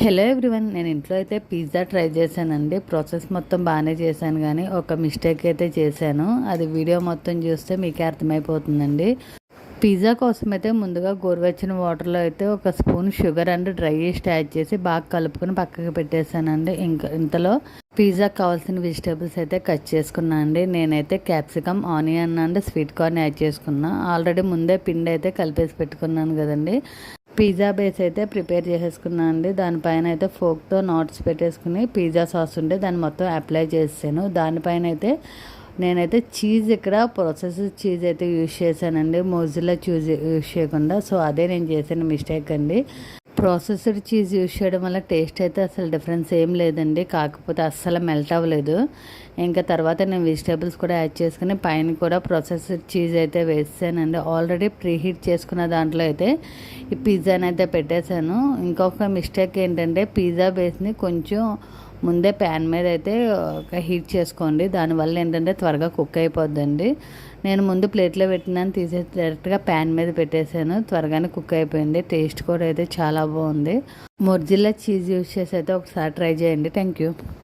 Hello everyone, నేను ఇంట్లో అయితే పిజ్జా ట్రై చేశానండి. ప్రాసెస్ మొత్తం బాగానే చేశాను, కానీ ఒక మిస్టేక్ అయితే చేశాను. అది వీడియో మొత్తం చూస్తే మీకే అర్థమైపోతుందండి. పిజ్జా కోసం అయితే ముందుగా గోరువెచ్చని వాటర్లో అయితే ఒక spoon sugar and dry east add చేసి బాగా కలుపుకొని పక్కకి పెట్టేశానండి. ఇంకా ఇంతలో పిజ్జాకి కావాల్సిన వెజిటేబుల్స్ అయితే కట్ చేసుకున్నాను అండి. నేనైతే capsicum, onion and sweet corn add చేసుకున్నా. ఆల్రెడీ ముందే పిండి అయితే కలిపేసి పెట్టుకున్నాను కదండి. పిజ్జా బేస్ అయితే ప్రిపేర్ చేసేసుకున్నాను అండి. దానిపైన అయితే ఫోక్తో నాట్స్ పెట్టేసుకుని పిజ్జా సాస్ ఉంటే దాన్ని మొత్తం అప్లై చేసాను. దానిపైన అయితే నేనైతే చీజ్ ఇక్కడ ప్రాసెస్ చీజ్ అయితే యూజ్ చేశానండి, మోజిల్లా చీజ్ యూజ్ చేయకుండా. సో అదే నేను చేసిన మిస్టేక్ అండి. ప్రాసెస్డ్ చీజ్ యూజ్ చేయడం వల్ల టేస్ట్ అయితే అసలు డిఫరెన్స్ ఏం లేదండి, కాకపోతే అస్సలు మెల్ట్ అవ్వలేదు. ఇంకా తర్వాత నేను వెజిటేబుల్స్ కూడా యాడ్ చేసుకుని పైన కూడా ప్రాసెస్డ్ చీజ్ అయితే వేసానండి. ఆల్రెడీ ప్రీ హీట్ చేసుకున్న దాంట్లో అయితే ఈ పిజ్జాని అయితే పెట్టేశాను. ఇంకొక మిస్టేక్ ఏంటంటే పిజ్జా బేస్ని కొంచెం ముందే ప్యాన్ మీద అయితే హీట్ చేసుకోండి. దానివల్ల ఏంటంటే త్వరగా కుక్ అయిపోద్దండి. నేను ముందు ప్లేట్లో పెట్టినాను, తీసేసి డైరెక్ట్గా ప్యాన్ మీద పెట్టేశాను. త్వరగానే కుక్ అయిపోయింది. టేస్ట్ కూడా అయితే చాలా బాగుంది. మొర్జిల్లా చీజ్ యూజ్ చేసి అయితే ఒకసారి ట్రై చేయండి. Thank you.